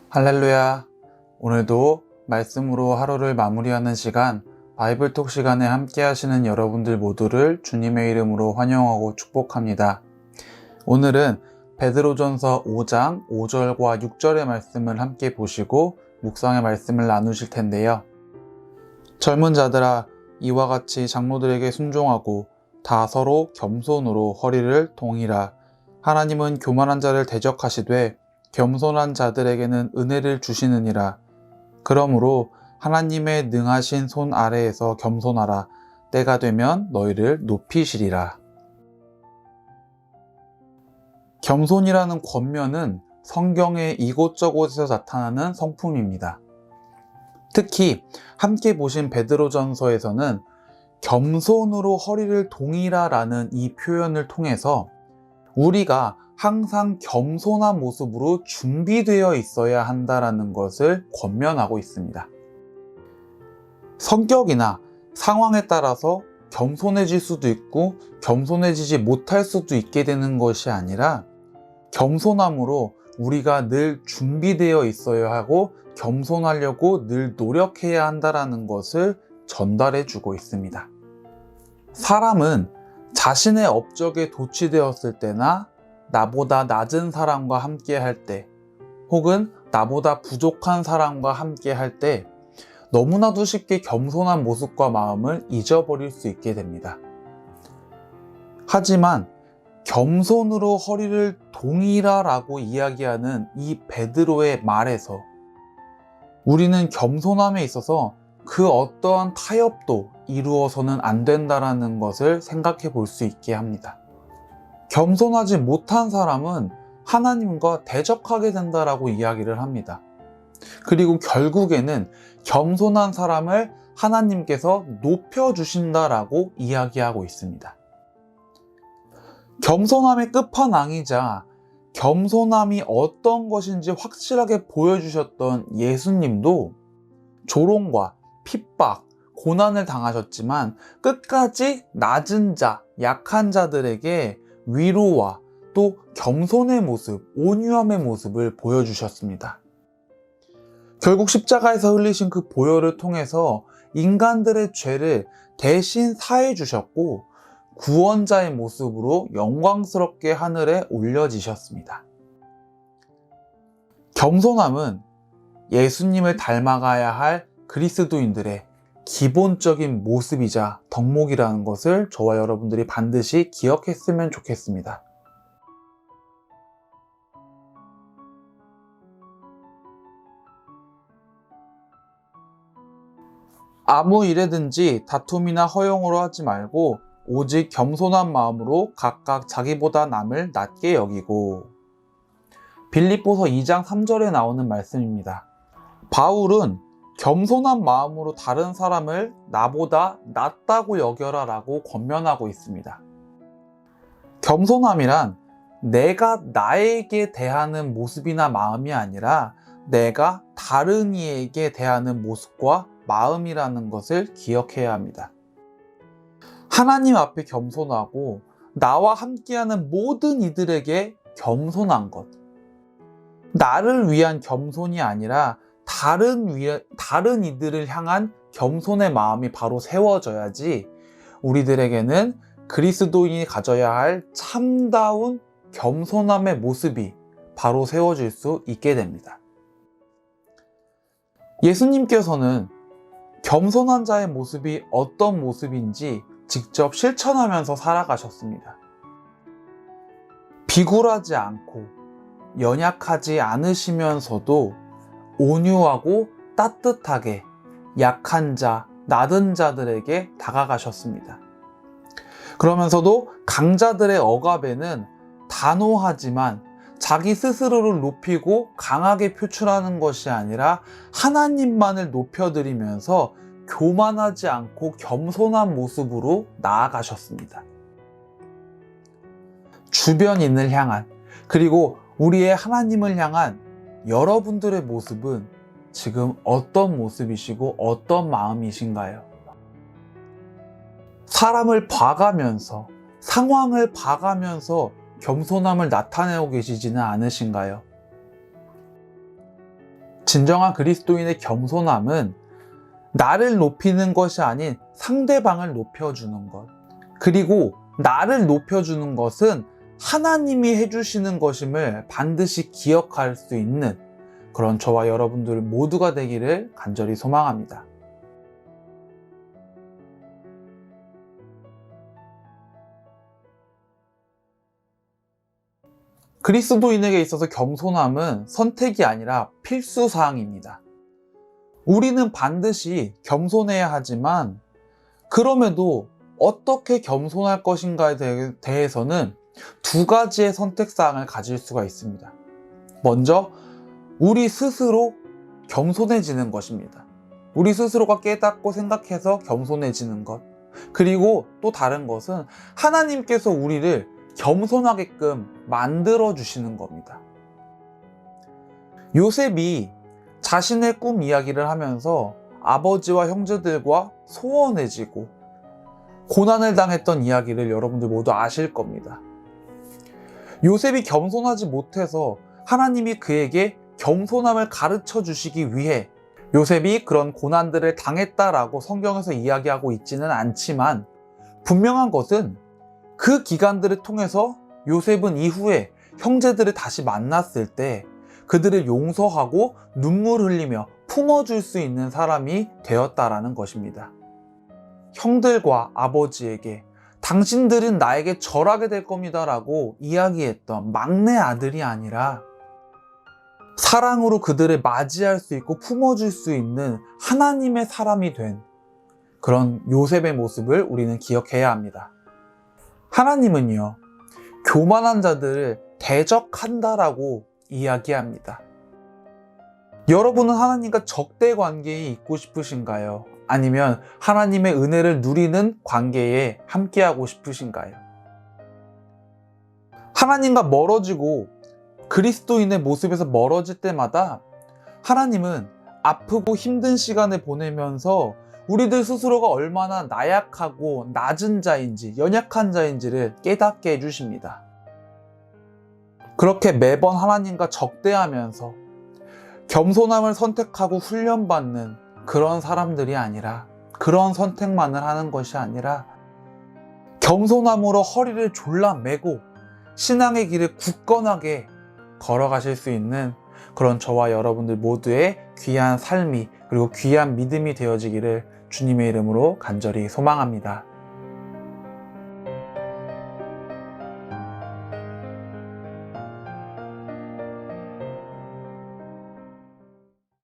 할렐루야. 오늘도 말씀으로 하루를 마무리하는 시간, 바이블톡 시간에 함께 하시는 여러분들 모두를 주님의 이름으로 환영하고 축복합니다. 오늘은 베드로전서 5장 5절과 6절의 말씀을 함께 보시고 묵상의 말씀을 나누실 텐데요. 젊은 자들아, 이와 같이 장로들에게 순종하고 다 서로 겸손으로 허리를 동이라. 하나님은 교만한 자를 대적하시되 겸손한 자들에게는 은혜를 주시느니라. 그러므로 하나님의 능하신 손 아래에서 겸손하라. 때가 되면 너희를 높이시리라. 겸손이라는 권면은 성경의 이곳저곳에서 나타나는 성품입니다. 특히 함께 보신 베드로전서에서는 겸손으로 허리를 동이라 라는 이 표현을 통해서 우리가 항상 겸손한 모습으로 준비되어 있어야 한다는 것을 권면하고 있습니다. 성격이나 상황에 따라서 겸손해질 수도 있고 겸손해지지 못할 수도 있게 되는 것이 아니라 겸손함으로 우리가 늘 준비되어 있어야 하고 겸손하려고 늘 노력해야 한다는 것을 전달해 주고 있습니다. 사람은 자신의 업적에 도취되었을 때나 나보다 낮은 사람과 함께 할 때, 혹은 나보다 부족한 사람과 함께 할 때 너무나도 쉽게 겸손한 모습과 마음을 잊어버릴 수 있게 됩니다. 하지만 겸손으로 허리를 동이라 라고 이야기하는 이 베드로의 말에서 우리는 겸손함에 있어서 그 어떠한 타협도 이루어서는 안 된다는 것을 생각해 볼 수 있게 합니다. 겸손하지 못한 사람은 하나님과 대적하게 된다라고 이야기를 합니다. 그리고 결국에는 겸손한 사람을 하나님께서 높여주신다라고 이야기하고 있습니다. 겸손함의 끝판왕이자 겸손함이 어떤 것인지 확실하게 보여주셨던 예수님도 조롱과 핍박, 고난을 당하셨지만 끝까지 낮은 자, 약한 자들에게 위로와 또 겸손의 모습, 온유함의 모습을 보여주셨습니다. 결국 십자가에서 흘리신 그 보혈을 통해서 인간들의 죄를 대신 사해 주셨고 구원자의 모습으로 영광스럽게 하늘에 올려지셨습니다. 겸손함은 예수님을 닮아가야 할 그리스도인들의 기본적인 모습이자 덕목이라는 것을 저와 여러분들이 반드시 기억했으면 좋겠습니다. 아무 일에든지 다툼이나 허용으로 하지 말고 오직 겸손한 마음으로 각각 자기보다 남을 낮게 여기고. 빌립보서 2장 3절에 나오는 말씀입니다. 바울은 겸손한 마음으로 다른 사람을 나보다 낫다고 여겨라 라고 권면하고 있습니다. 겸손함이란 내가 나에게 대하는 모습이나 마음이 아니라 내가 다른 이에게 대하는 모습과 마음이라는 것을 기억해야 합니다. 하나님 앞에 겸손하고 나와 함께하는 모든 이들에게 겸손한 것. 나를 위한 겸손이 아니라 다른 이들을 향한 겸손의 마음이 바로 세워져야지 우리들에게는 그리스도인이 가져야 할 참다운 겸손함의 모습이 바로 세워질 수 있게 됩니다. 예수님께서는 겸손한 자의 모습이 어떤 모습인지 직접 실천하면서 살아가셨습니다. 비굴하지 않고 연약하지 않으시면서도 온유하고 따뜻하게 약한 자, 낮은 자들에게 다가가셨습니다. 그러면서도 강자들의 억압에는 단호하지만 자기 스스로를 높이고 강하게 표출하는 것이 아니라 하나님만을 높여드리면서 교만하지 않고 겸손한 모습으로 나아가셨습니다. 주변인을 향한, 그리고 우리의 하나님을 향한 여러분들의 모습은 지금 어떤 모습이시고 어떤 마음이신가요? 사람을 봐가면서, 상황을 봐가면서 겸손함을 나타내고 계시지는 않으신가요? 진정한 그리스도인의 겸손함은 나를 높이는 것이 아닌 상대방을 높여주는 것. 그리고 나를 높여주는 것은 하나님이 해주시는 것임을 반드시 기억할 수 있는 그런 저와 여러분들 모두가 되기를 간절히 소망합니다. 그리스도인에게 있어서 겸손함은 선택이 아니라 필수 사항입니다. 우리는 반드시 겸손해야 하지만 그럼에도 어떻게 겸손할 것인가에 대해서는 두 가지의 선택사항을 가질 수가 있습니다. 먼저 우리 스스로 겸손해지는 것입니다. 우리 스스로가 깨닫고 생각해서 겸손해지는 것. 그리고 또 다른 것은 하나님께서 우리를 겸손하게끔 만들어 주시는 겁니다. 요셉이 자신의 꿈 이야기를 하면서 아버지와 형제들과 소원해지고 고난을 당했던 이야기를 여러분들 모두 아실 겁니다. 요셉이 겸손하지 못해서 하나님이 그에게 겸손함을 가르쳐 주시기 위해 요셉이 그런 고난들을 당했다라고 성경에서 이야기하고 있지는 않지만 분명한 것은 그 기간들을 통해서 요셉은 이후에 형제들을 다시 만났을 때 그들을 용서하고 눈물 흘리며 품어줄 수 있는 사람이 되었다라는 것입니다. 형들과 아버지에게 당신들은 나에게 절하게 될 겁니다 라고 이야기했던 막내 아들이 아니라 사랑으로 그들을 맞이할 수 있고 품어줄 수 있는 하나님의 사람이 된 그런 요셉의 모습을 우리는 기억해야 합니다. 하나님은요, 교만한 자들을 대적한다라고 이야기합니다. 여러분은 하나님과 적대 관계에 있고 싶으신가요? 아니면 하나님의 은혜를 누리는 관계에 함께하고 싶으신가요? 하나님과 멀어지고 그리스도인의 모습에서 멀어질 때마다 하나님은 아프고 힘든 시간을 보내면서 우리들 스스로가 얼마나 나약하고 낮은 자인지, 연약한 자인지를 깨닫게 해주십니다. 그렇게 매번 하나님과 적대하면서 겸손함을 선택하고 훈련받는 그런 사람들이 아니라, 그런 선택만을 하는 것이 아니라 겸손함으로 허리를 졸라매고 신앙의 길을 굳건하게 걸어가실 수 있는 그런 저와 여러분들 모두의 귀한 삶이, 그리고 귀한 믿음이 되어지기를 주님의 이름으로 간절히 소망합니다.